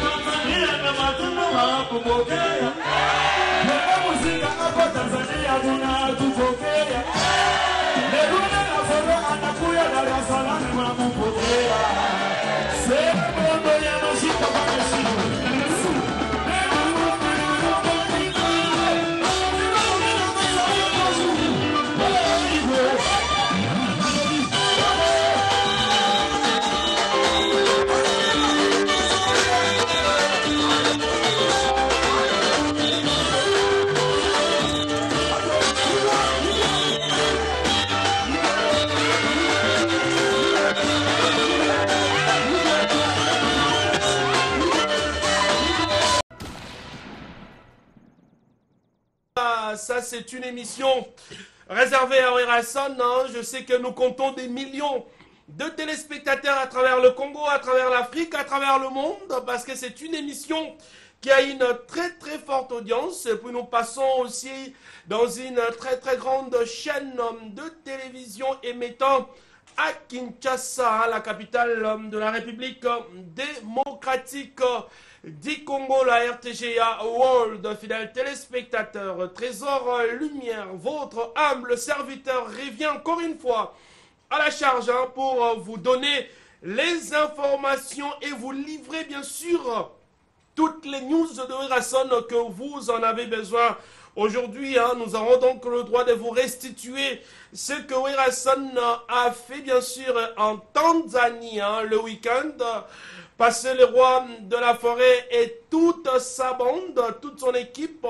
Tanzania na matunda wakupokea. Kwa muziki hapa Tanzania tunatupokea. Neguna na foro anakuya Dar es Salaam wakupokea. Sema bondo ya mashika kwa shida. Ça, c'est une émission réservée à Werason. Hein. Je sais que nous comptons des millions de téléspectateurs à travers le Congo, à travers l'Afrique, à travers le monde, parce que c'est une émission qui a une très très forte audience. Et puis nous passons aussi dans une très très grande chaîne de télévision émettant à Kinshasa, la capitale de la République démocratique du Congo, la RTGA World. Fidèles téléspectateurs, Trésor Lumière, votre humble serviteur revient encore une fois à la charge pour vous donner les informations et vous livrer bien sûr toutes les news de Werason que vous en avez besoin. Aujourd'hui, nous aurons donc le droit de vous restituer ce que Werason a fait bien sûr en Tanzanie le week-end. Parce que le roi de la forêt et toute sa bande, toute son équipe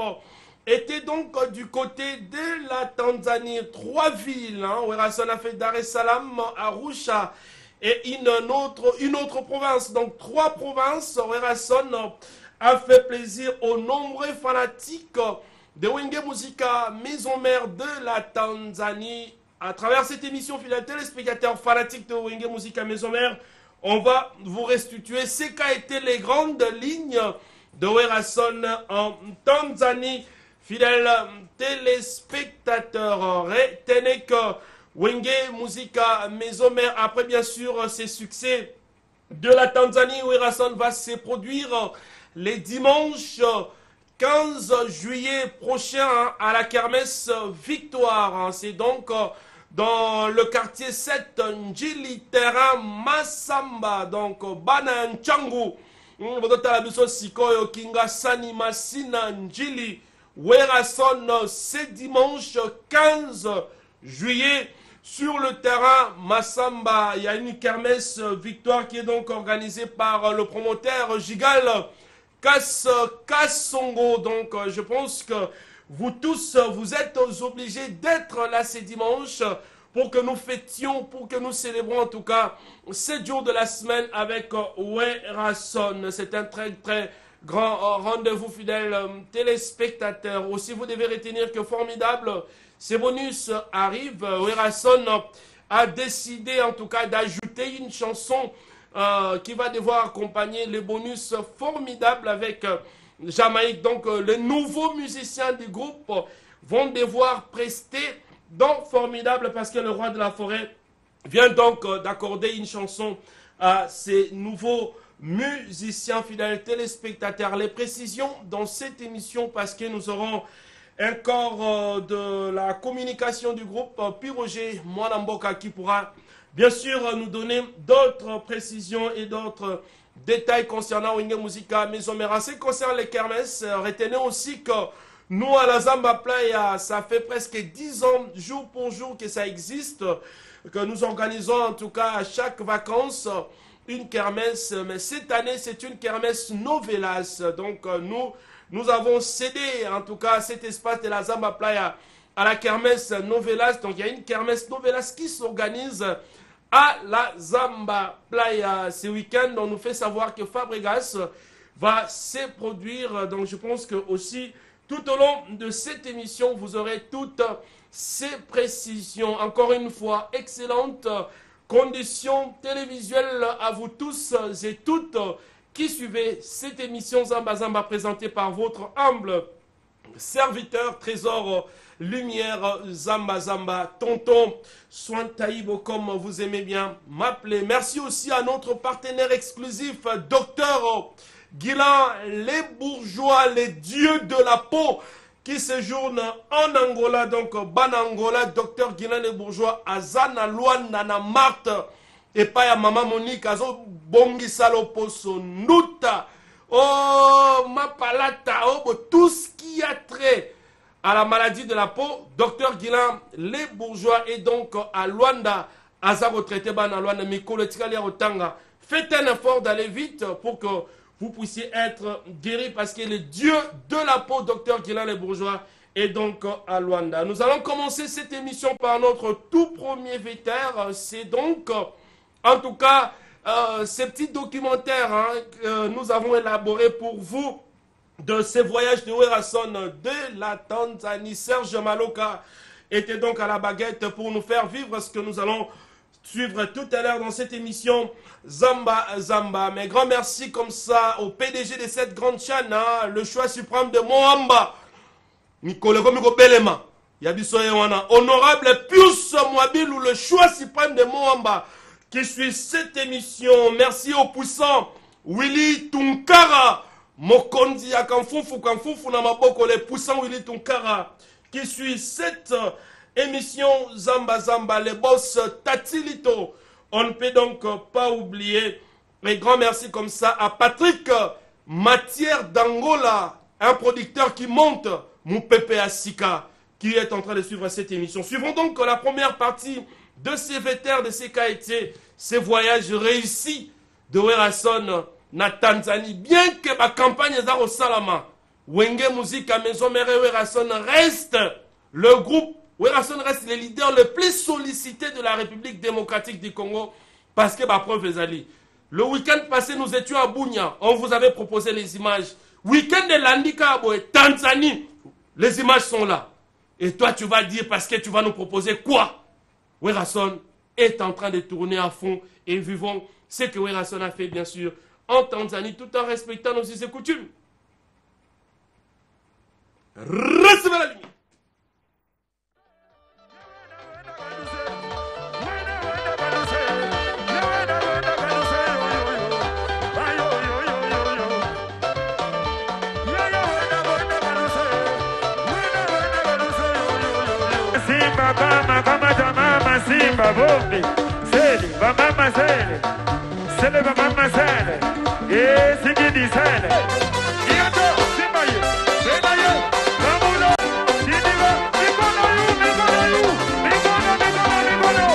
étaient donc du côté de la Tanzanie. 3 villes, Werason a fait Dar es Salaam, Arusha et une autre province. Donc 3 provinces, Werason a fait plaisir aux nombreux fanatiques de Wenge Musica, maison mère de la Tanzanie. À travers cette émission, fidèles téléspectateurs fanatiques de Wenge Musica, maison mère, on va vous restituer ce qu'a été les grandes lignes de Werason en Tanzanie. Fidèles téléspectateurs, retenez que Wenge Musica, maison mère, après bien sûr ces succès de la Tanzanie, Werason va se produire les dimanches 15 juillet prochain à la kermesse Victoire. C'est donc dans le quartier 7, Njili Terrain Masamba, donc Bana Nchangu, Bodotalabiso Sikoyo, Kingasani Masina Njili, Werason, c'est dimanche 15 juillet sur le terrain Masamba. Il y a une kermesse Victoire qui est donc organisée par le promoteur Gigal Kassongo. Donc je pense que vous tous, vous êtes obligés d'être là ces dimanches pour que nous fêtions, pour que nous célébrons en tout cas 7 jours de la semaine avec Werason. C'est un très très grand rendez-vous, fidèles téléspectateurs. Aussi, vous devez retenir que formidable, ces bonus arrivent. Werason a décidé en tout cas d'ajouter une chanson qui va devoir accompagner les bonus formidables avec Jamaïque. Donc les nouveaux musiciens du groupe vont devoir prester donc formidable parce que le roi de la forêt vient donc d'accorder une chanson à ces nouveaux musiciens. Fidèles téléspectateurs. Les précisions dans cette émission parce que nous aurons encore de la communication du groupe Piroger Mwanamboka qui pourra bien sûr nous donner d'autres précisions et d'autres détails concernant Wenge Musica Maison Mère. En ce qui concerne les kermesses, retenez aussi que nous à la Zamba Playa, ça fait presque 10 ans, jour pour jour que ça existe, que nous organisons en tout cas à chaque vacances une kermesse. Mais cette année, c'est une kermesse novelas. Donc nous avons cédé en tout cas cet espace de la Zamba Playa à la kermesse novelas. Donc il y a une kermesse novelas qui s'organise à la Zamba Playa ce week-end. On nous fait savoir que Fabregas va se produire. Donc je pense que aussi tout au long de cette émission, vous aurez toutes ces précisions. Encore une fois, excellentes conditions télévisuelles à vous tous et toutes qui suivez cette émission Zamba Zamba présentée par votre humble serviteur, trésor, lumière, Zamba Zamba, tonton, Soin Taïbo, comme vous aimez bien m'appeler. Merci aussi à notre partenaire exclusif, docteur Guilan, les bourgeois, les dieux de la peau, qui séjourne en Angola, donc Ban Angola, docteur Guilan, les bourgeois, Azana Luanda, na Marthe, et pas ya Maman Monique, Azo Bongi Saloposo, Nuta, oh, Mapalata, oh, tout ce qui a trait à la maladie de la peau, docteur Guilan, les bourgeois, et donc à Luanda, Aza retraité Ban à Luanda, Mikolo Tikalia Otanga, faites un effort d'aller vite pour que vous puissiez être guéri parce que le Dieu de la peau, docteur Guilan, les bourgeois, est donc à Luanda. Nous allons commencer cette émission par notre tout premier vétère. C'est donc, en tout cas, ces petits documentaires que nous avons élaborés pour vous de ces voyages de Werason de la Tanzanie. Serge Maloka était donc à la baguette pour nous faire vivre ce que nous allons suivre tout à l'heure dans cette émission Zamba Zamba. Mais grand merci comme ça au PDG de cette grande chaîne, le choix suprême de Moamba, Nicolego Miko Belema, Yabisoye Wana, honorable Pius Mwabilou, le choix suprême de Moamba, qui suit cette émission. Merci au puissant Willy Tunkara, Mokondi Akamfufu, Kamfufu Namaboko, le puissant Willy Tunkara, qui suit cette émission Zamba Zamba, les boss Tatilito. On ne peut donc pas oublier. Mais grand merci comme ça à Patrick Matière d'Angola, un producteur qui monte, Moupepe Asika, qui est en train de suivre cette émission. Suivons donc la première partie de ces vétères, de ces KIT, ces voyages réussis de Werason na Tanzanie. Bien que ma campagne est au Salama, Wenge Musique à Maison Mère Werason reste le groupe. Werason reste le leader le plus sollicité de la République démocratique du Congo parce que, preuve est allée. Le week-end passé, nous étions à Bunia. On vous avait proposé les images. Week-end de Landika, Tanzanie. Les images sont là. Et toi, tu vas dire parce que tu vas nous proposer quoi? Werason est en train de tourner à fond et vivons ce que Werason a fait, bien sûr, en Tanzanie, tout en respectant nos us et coutumes. Recevez la lumière. Simba bombi, sele, mama sele, sele mama sele, sigidi sele. Iato, simba you, sele you, kamulo, sidigo, mikono you, mikono you, mikono, mikono, mikono.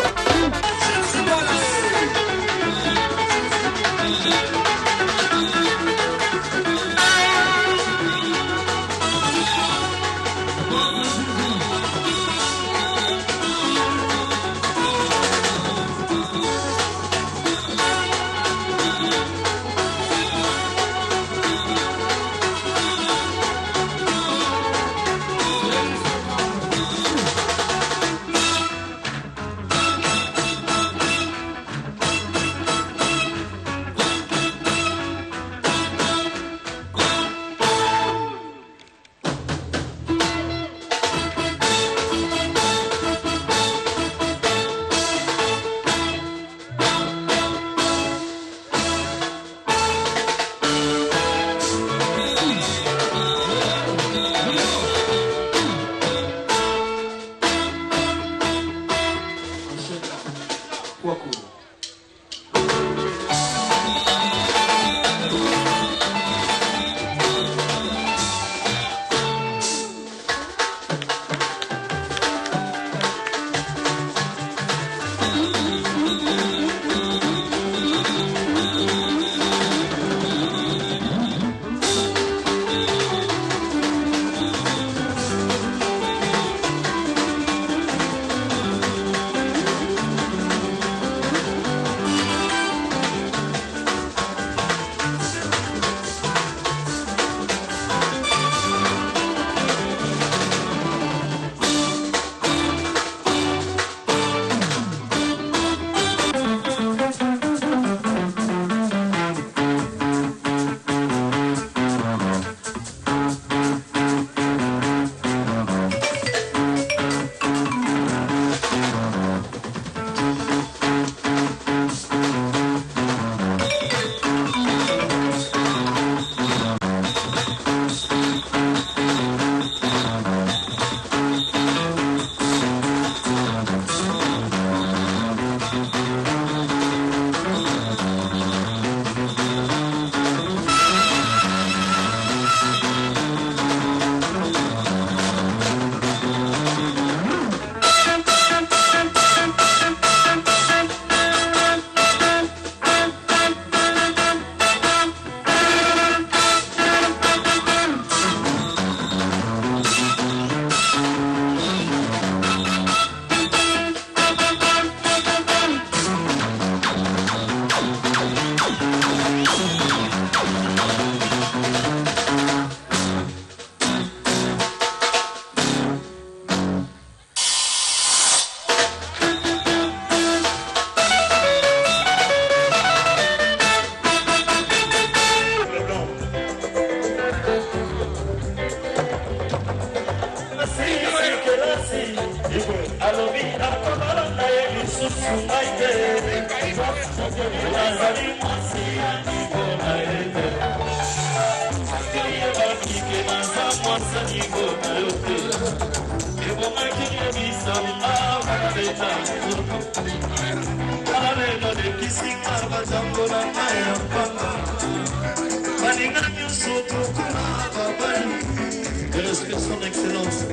Je respecte son excellence.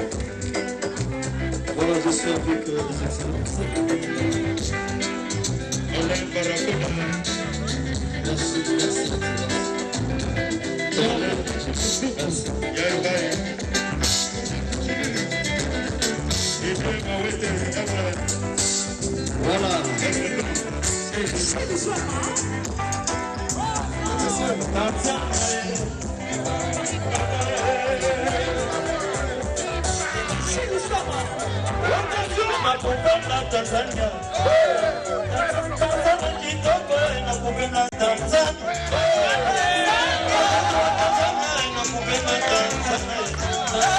Voilà, je suis avec les excellences. Merci, voilà. Tanzania. Tanzania kitoko inakupenda Tanzania. Tanzania inakupenda Tanzania.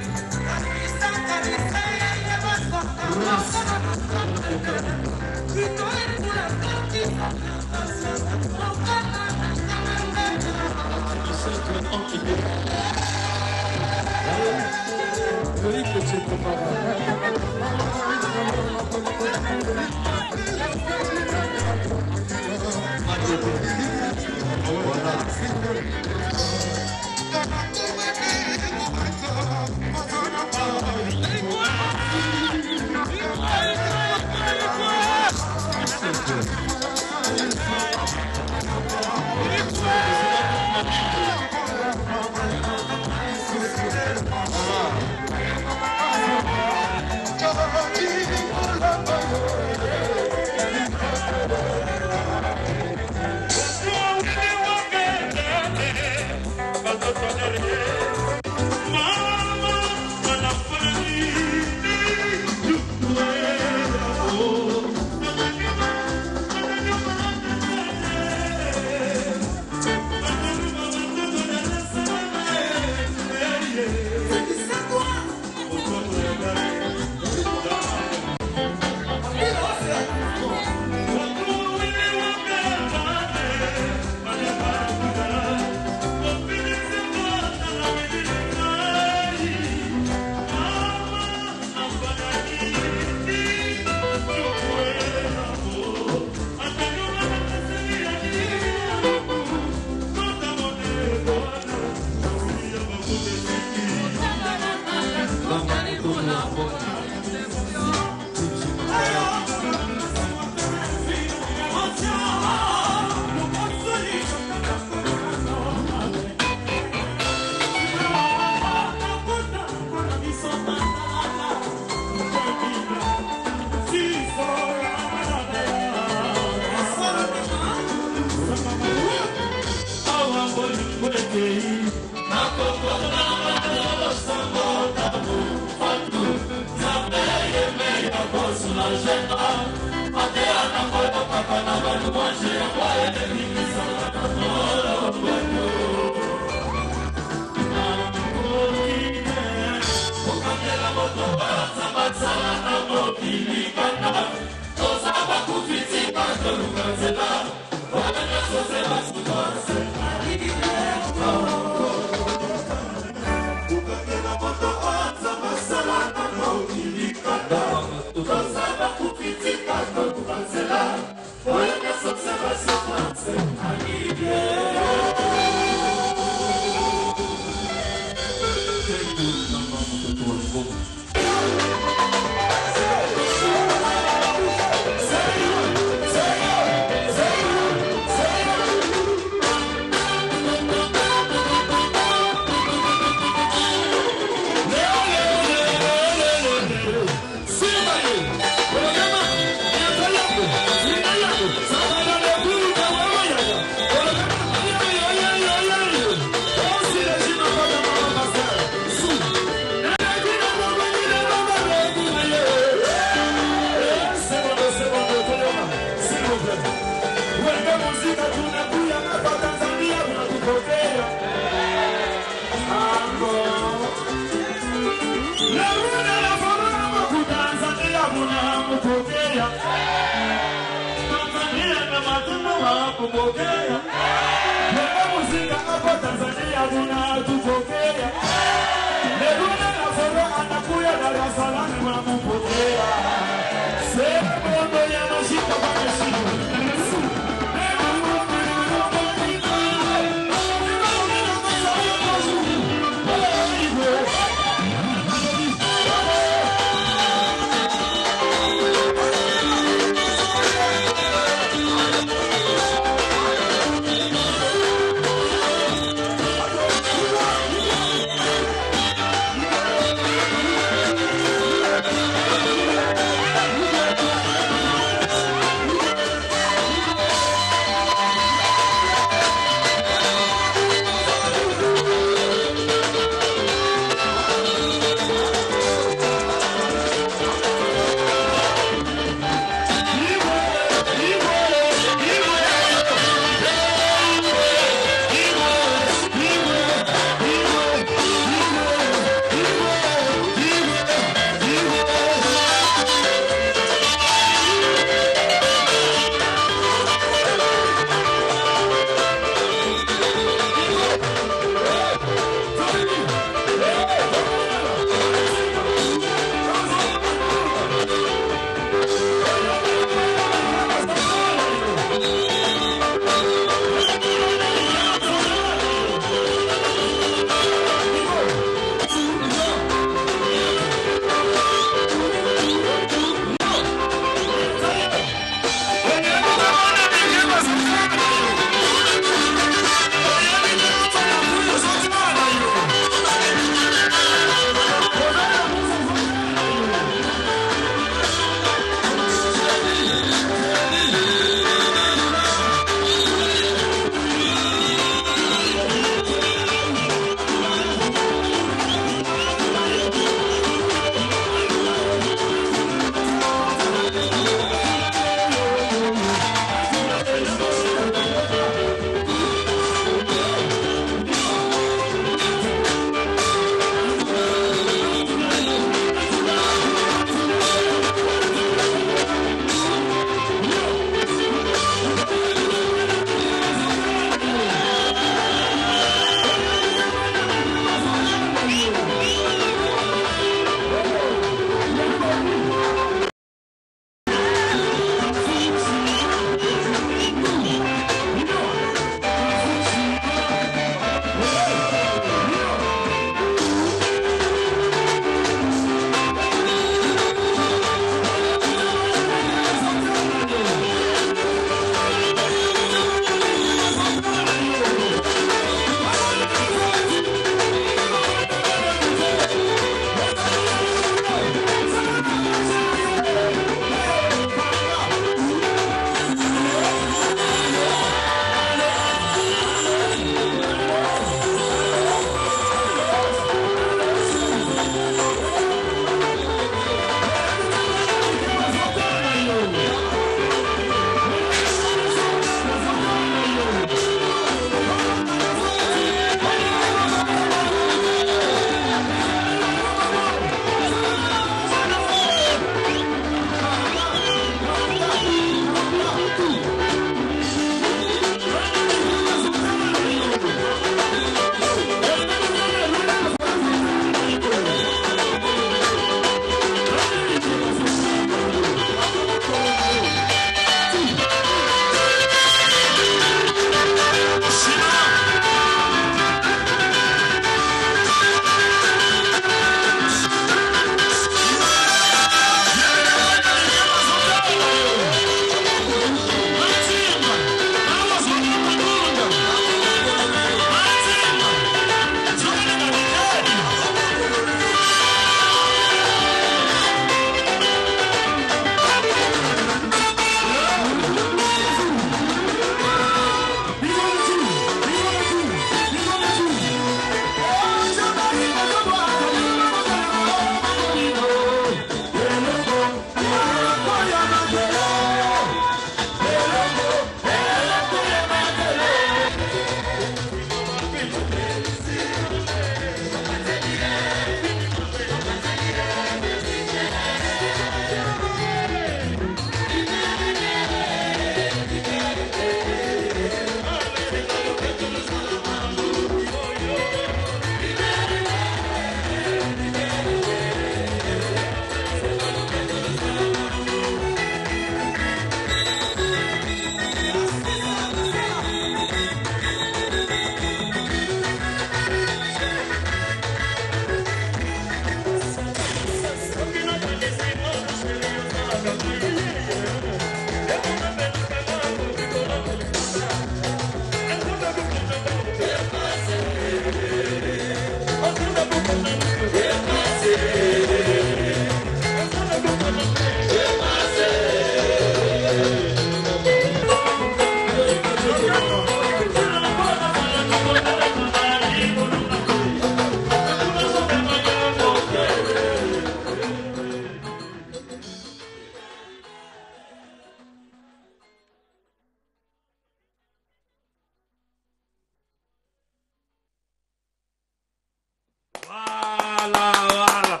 Voilà.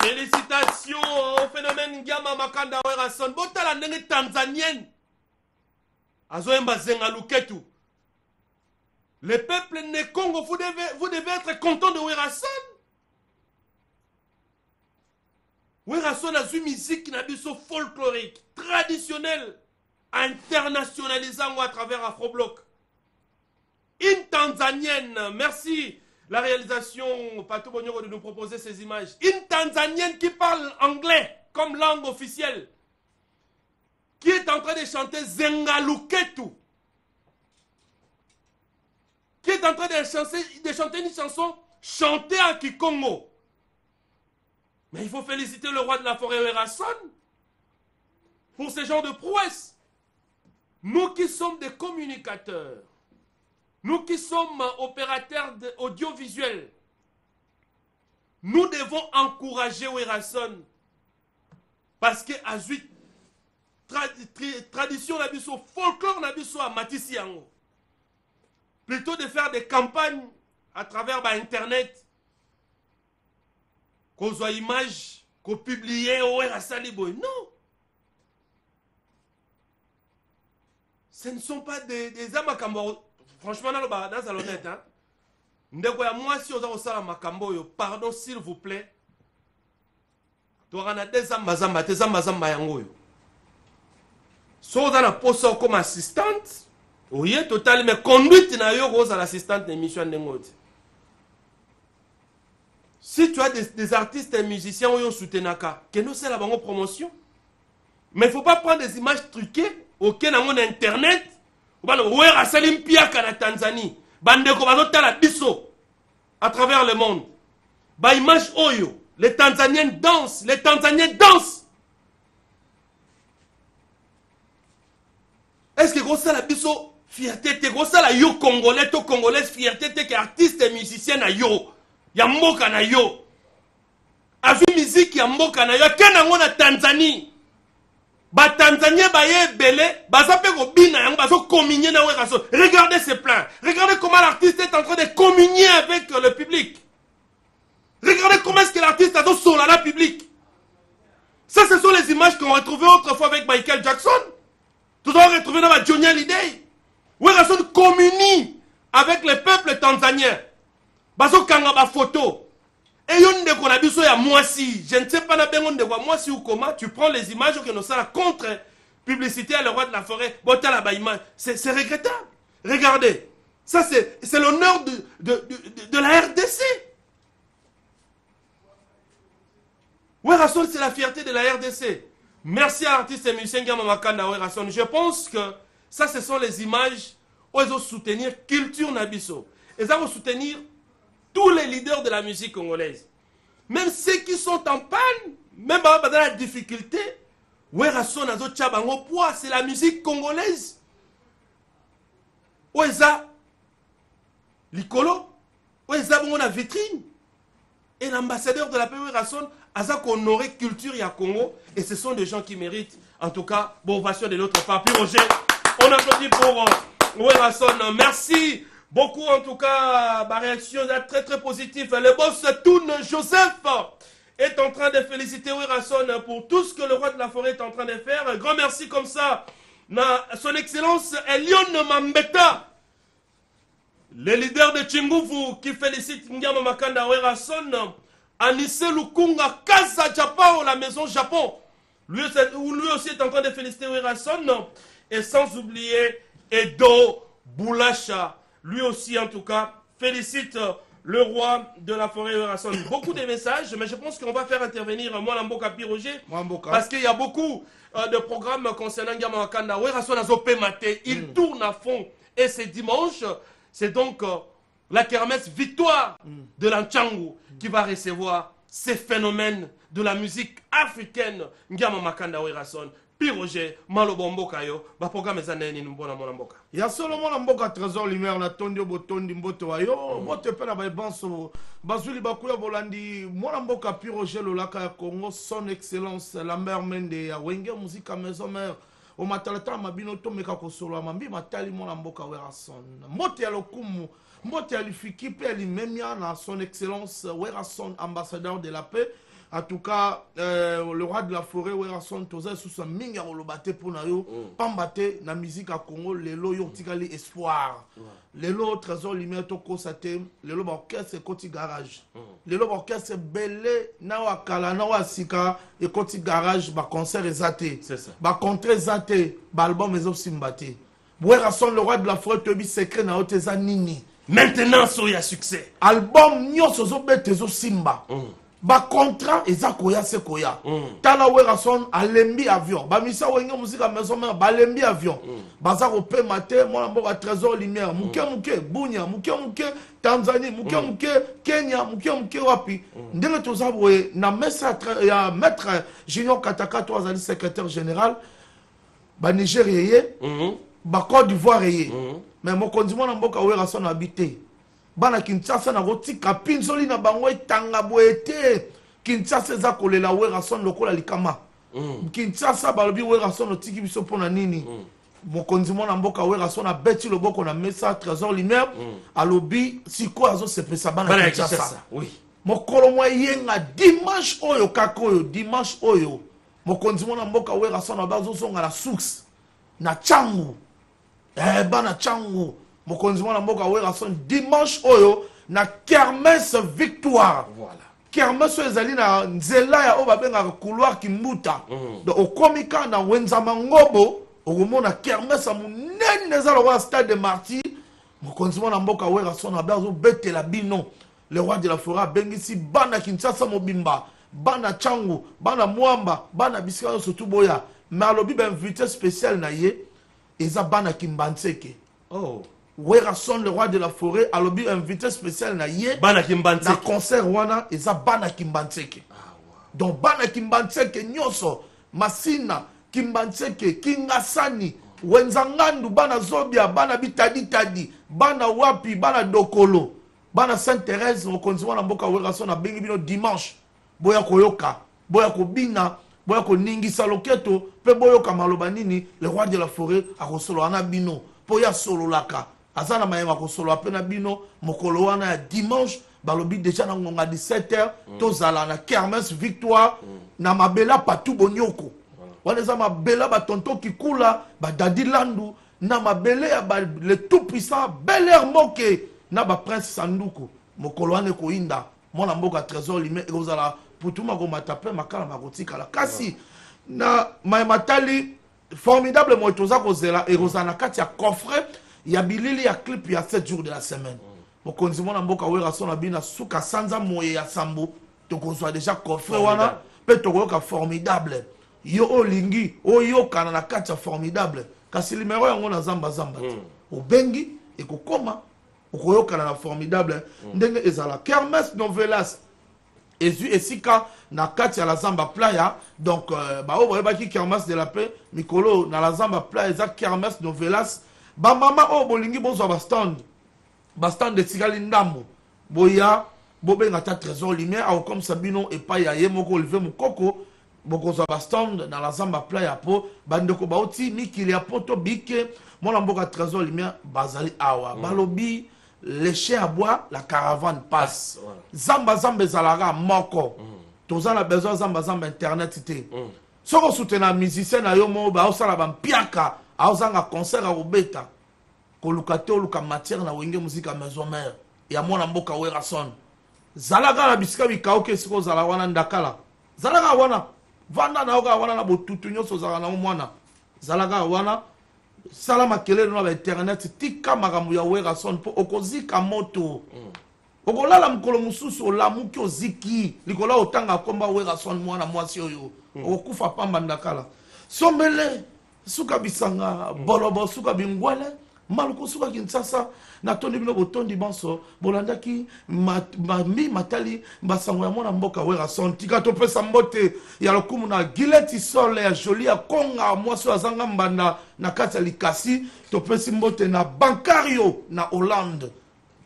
Félicitations au phénomène Ngama Makanda Werason. Botala ndenge tanzanienne. Azoemba zenga luketu. Le peuple né Congo, vous devez être content de Werason. Werason a une musique folklorique, traditionnelle, internationalisant à travers Afrobloc. Une Tanzanienne, merci la réalisation Patou Bonyoro de nous proposer ces images. Une Tanzanienne qui parle anglais comme langue officielle, qui est en train de chanter Zengaluketu, qui est en train de chanter une chanson chantée en Kikongo. Mais il faut féliciter le roi de la forêt Werason pour ce genre de prouesse. Nous qui sommes des communicateurs, nous qui sommes opérateurs audiovisuels, nous devons encourager Werason parce que à tradition nabiso, folklore nabiso à Matisse Yango. Plutôt de faire des campagnes à travers Internet, qu'on soit image, qu'on publie Werason Liboy. Non. Ce ne sont pas des amakambos. Franchement, dans le honnête, hein. Moi, si on a makambo, pardon, s'il vous plaît. Tu as des amazamba, des amazamba yango. Si on a posé comme assistante, oui, total, mais conduite na yo à l'assistante d'émission de. Si tu as des artistes et musiciens qui ont soutenu, que nous c'est la bonne promotion. Mais il ne faut pas prendre des images truquées auxquelles on a internet. Werason Mpiaka na Tanzanie. Bandeko bazotala biso à travers le monde. Ba image oyo, les Tanzaniens dansent, les Tanzaniens dansent. Est-ce que vous savez la biso fierté te, vous savez la yo congolais to congolaise fierté te que artiste et musicien na yo, ya mboka na yo. Azu musique ya mboka na yo, kena ngona Tanzanie. Ba Tanzaniens baye belé, bazape ko bina yango bazo communier na Werason. Regardez ces plans. Regardez comment l'artiste est en train de communier avec le public. Regardez comment est-ce que l'artiste a dans son la public. Ça, ce sont les images qu'on retrouvait autrefois avec Michael Jackson. Tout à l'heure retrouvé dans la Johnny Hallyday. Werason communie avec le peuple tanzanien. Bazo kanga ba photo. Et yon de qu'on a vu ça moi si, je ne sais pas na bengon de quoi moi si ou comment tu prends les images que nous ça la contre publicité à le roi de la forêt, bota la image, c'est regrettable. Regardez, ça c'est l'honneur de la RDC. Werason c'est la fierté de la RDC. Merci à l'artiste et musicien Ngama Makanda Werason. Je pense que ça ce sont les images où ils vont soutenir culture nabiso. Ils vont soutenir tous les leaders de la musique congolaise. Même ceux qui sont en panne, même dans la difficulté, Werason azo tchabango poids, c'est la musique congolaise. Oueza Likolo, Oueza bon la vitrine. Et l'ambassadeur de la paix Werason a honoré culture et à Congo. Et ce sont des gens qui méritent, en tout cas, bon ovation de l'autre part. Puis Roger, on applaudit pour Werason. Merci Beaucoup en tout cas, ma réaction est très très positive. Le boss Toun Joseph est en train de féliciter Werason pour tout ce que le roi de la forêt est en train de faire. Un grand merci comme ça. Son Excellence Elion Mambeta, le leader de Chinguvu, qui félicite Nyama Makanda Werason. Anisse Lukunga Kaza Japao, la maison Japon. Lui aussi est en train de féliciter Werason. Et sans oublier Edo Boulacha. Lui aussi, en tout cas, félicite le roi de la forêt Werason. Beaucoup de messages, mais je pense qu'on va faire intervenir Mwalamboka Piroger. Parce qu'il y a beaucoup de programmes concernant Nyama Makanda. Werason a zopé maté. Il tourne à fond. Et c'est dimanche. C'est donc la kermesse victoire de l'Anchangu qui va recevoir ces phénomènes de la musique africaine. Nyama Makanda Werason. Piroger, Malobomboka yo, ba programme zaneni mbona mona mboka. Ya solo mona mboka trésor lumière na tondi botondi mboto wa yo, bote pe na ba banso, bazuli bakuya bolandi mona mboka Piroger lolaka ya Congo, son excellence Lambert Mende ya Wenge musique maison mère. O matalata mabino to meka ko solo mambi matali mona mboka Werason. Mote ya lokumu, mote ya lifiki pe limemia na son excellence Werason ambassadeur de la paix. En tout cas, le roi de la forêt, Werason, Toza, sous sa minga rolobate pour nayo, pambate, na musique à Congo, les lots yotikali espoir. Les lots trésor lumière toko sate, les lots orchestre koti garage. Les lots orchestre belé, na wakala, na wasika, et koti garage, ba concert ezate. C'est ça. Ba contre ezate, ba album ezo simbate. Werason, le roi de la forêt, tebi secret na oteza nini. Maintenant, soya succès. Album nyos ozo bete ezo simba. Ba contrat eza koya se koya. Tala Werason alembi avion. Ba misa wenge musika maison mère balembi avion. Baza ko pe maté mona mboka trésor lumière. Muke Bunya, muke Tanzanie, muke Kenya, muke wapi. Ndenge toza boye na mesa ya maître Junior Kataka to azali secrétaire général. Ba Nigeria ba Côte d'Ivoire mais mokonzi mona mboka Werason habité. Bana Kinshasa na rotika pinzoli na bango etanga boete Kinshasa eza kolela Werason lokola likama Kinshasa balobi Werason otiki biso pona nini mokonzi mwana mboka Werason abeti loboko na mesa trésor lumière alobi siko azo sepesa bana Kinshasa oui mokolo mwa yenga dimanche oyo kakoyo dimanche oyo mokonzi mwana mboka Werason abazo zonga la source na Changu bana Changu mokonzi mwana mboka Werason dimanche oyo na kermesse victoire. Voilà. Kermesse ezali na nzela ya oba benga couloir kimbuta. Donc okomika na wenzama ngobo okomona kermesse munene za le stade de Martyrs. Mokonzi mwana mboka Werason abazo betela bino. Le roi de la forêt bengisi bana Kinshasa mobimba, bana Changu, bana Mwamba, bana Bisika surtout boya. Mais alobi ben invité spécial na ye eza bana Kimbanseke. Oh. Werason, le roi de la forêt, a lobby invité spécial na ye. Bana Kimbanseke. Na concert wana, eza bana Kimbanseke. Donc bana Kimbanseke nyoso, Masina, Kimbanseke, Kingasani, Wenzangandu, bana Zobia, bana Bitadi, bana Wapi, bana Dokolo, bana Sainte-Thérèse, au konzima na mboka Werason na bengi bino dimanche. Boya koyoka, boya kobina, boya ko ningisa loketo, pe boyoka maloba nini, le roi de la forêt a kosolo ana bino, poya solo laka. Azana mayema ko solo apena bino mokolo wana ya dimanche balobi déjà na ngonga 17h tozala na kermesse victoire na mabela patu bonyoko wana za mabela ba tonto kikula ba dadi landu na mabele ya le tout puissant Bel Air Moke na ba prince Sanduku mokolo wana ko inda mona mboka trésor lime ezala putuma ko matape makala makotika la kasi na mayematali formidable motoza ko zela erozana kati ya coffret. Il y a bilili ya clip ya 7 jours de la semaine. Mokonzi mwana mboka Werason abina suka sanza moye ya sambo. Toko soit déjà coffre wana pe toko ka formidable. Yo olingi oyo kana na kati formidable. Kasi limero yango na zamba. Obengi ekokoma okoyoka na formidable. Ndenge ezala kermesse novelas. Ezu esika na kati ya la zamba playa. Donc ba o baki kermesse de la paix mikolo na la zamba playa eza kermesse novelas. Ba mama o bolingi bozwa ba stand de tikali ndambo boya bobe ngata trésor lumière au comme sabino et pa ya ye moko oliver mukoko bokozwa ba stand na la zamba playa po bandeko baoti mikili ya poto bike mona mboka trésor lumière bazali awa balobi les chiens aboient, la caravane passe. Voilà. Zamba zamba ezalaka moko. Tous on a besoin zamba zamba internet ité. Si on soutient un musicien na yo mo ba osala ba mpiaka, a osanga concert a obeta. Ko lukate o luka matière na wenge musique à maison mère. Ya mona mboka wera son. Zalaka na bisika bikaoke siko zala wana ndakala. Zalaka wana vanda na oka wana na botutu nyonso zala na mwana. Zalaka wana sala makelele na ba internet tika makambo ya wera son po okozika moto. Okolala mukolo mususu olamuki oziki likola otanga komba wera son mwana mwasi oyo. Okufa pamba ndakala. Sombele suka bisanga bolobo suka bingwele maluko suka Kinshasa na tondi bino botondi banso bolandaki mi matali basango ya mwana mboka wera son tika to pesa mbote ya lokumu na Gileti Sole ya Jolie ya Konga mwasi azanga mbanda na kati ya likasi to pesa mbote na Bancario na Hollande.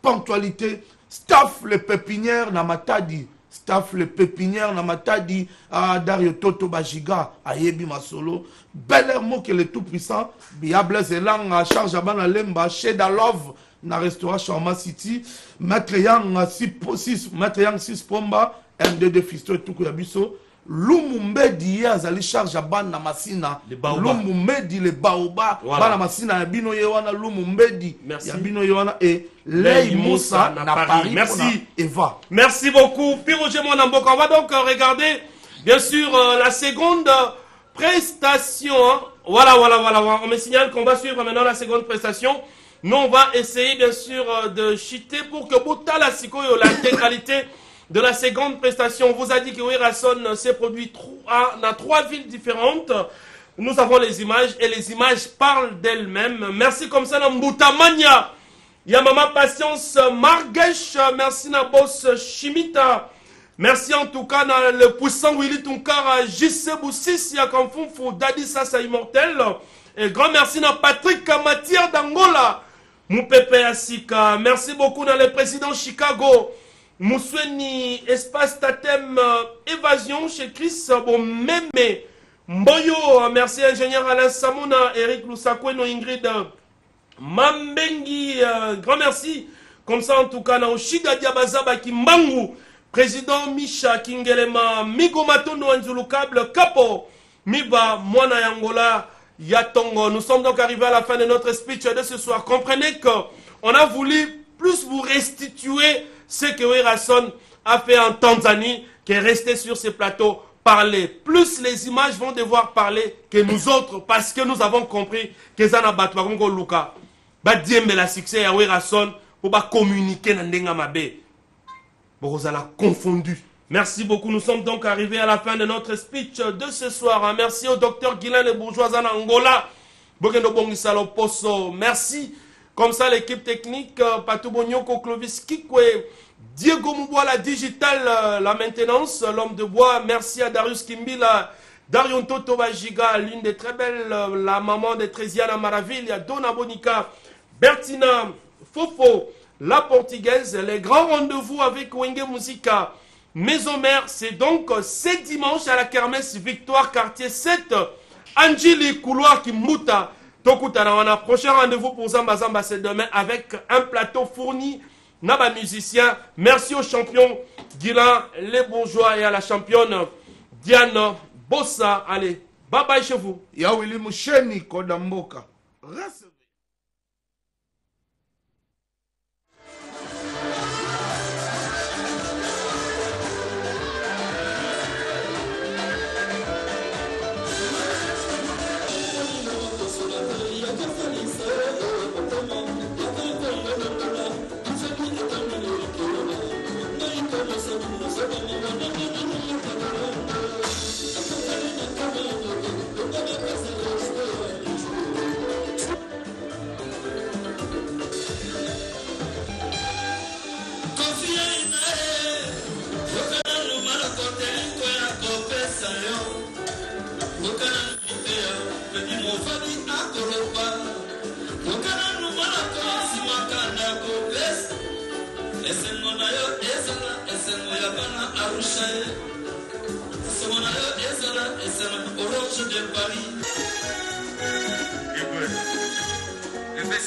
Ponctualité staff le pépinière na Matadi. Staff le pépinière na Matadi à Dario Toto Bajiga à Yebi Masolo. Bel air mot que le tout puissant. Biables Elang à charge à Banalemba chez Dalov na restaurant Charma City. Maître Yang 6 Pomba MDD Fisto et tout Yabiso. Lumumbedi azali charge à Ban na Masina. Lumumbedi le Baoba. Bana Masina Yabino Yewana Lumumbedi. Yabino Yewana et Lei Moussa na Paris. Merci. Eva. Merci beaucoup. Piroge Monamboka. On va donc regarder, bien sûr, la seconde prestation. Hein. Voilà. On me signale qu'on va suivre maintenant la seconde prestation. Nous, on va essayer, bien sûr, de chuter pour que Boutala Sikoyo, l'intégralité de la seconde prestation. On vous a dit que Werason s'est produit dans 3 villes différentes. Nous avons les images et les images parlent d'elles-mêmes. Merci comme ça, Mboutamania. Yamama Patience Margesh. Merci, Nabos Chimita. Merci en tout cas, le puissant Willy Tunkara, JC Boussis, Yakamfunfu, Dadi Sasa Immortel. Et grand merci à Patrick Matière d'Angola. Moupepe Asika. Merci beaucoup dans le président Chicago. Mousweni Espace Tatem Évasion chez Chris Meme Mboyo. Merci ingénieur Alain Samona, Eric Lusakweno, Ingrid Mambengi. Grand merci. Comme ça en tout cas, Naoshiga Diabazaba Kimbangu, président Misha Kingelema, Migo Matondo Anzulukable, Capo, Miba, Mwana Yangola, Yatongo. Nous sommes donc arrivés à la fin de notre speech de ce soir. Comprenez qu'on a voulu plus vous restituer ce que Werason a fait en Tanzanie, qui est resté sur ces plateaux parler. Plus les images vont devoir parler que nous autres, parce que nous avons compris que Zana Batwagongo Luka, Badiembe la succès à Werason, pour communiquer dans Ndenga Mabe. Vous allez confondu. Merci beaucoup. Nous sommes donc arrivés à la fin de notre speech de ce soir. Merci au docteur Guilain de Bourgeois en Angola. Merci. Comme ça, l'équipe technique, Patou Bonyoko, Clovis Kikwe, Diego Mouboua, la digitale, la maintenance, l'homme de bois. Merci à Darius Kimbila, Darion Toto Bajiga, l'une des très belles, la maman de Trésiana Maraville, Donna Bonica, Bertina Fofo, la portugaise. Les grands rendez-vous avec Wenge Musica, Maison Mère, c'est donc ce dimanche à la kermesse Victoire Quartier 7, Angeli Couloir Kimbuta. Tokutana, on a prochain rendez-vous pour Zamba Zamba, c'est demain avec un plateau fourni Naba musicien. Merci aux champions Guilain, les bourgeois et à la championne Diane Bossa. Allez, bye bye chez vous. Yawili Moucheni Kodamboka. Orange de Paris.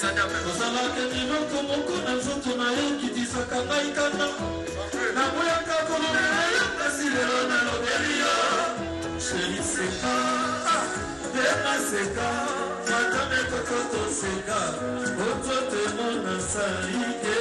ozalaka minoko moko na nzoto na ye kitisaka ngai kanda naboyaka kolobela yo kasi lelo nalobeli yo sheri seka pema seka matame kokoto seka oto temona salike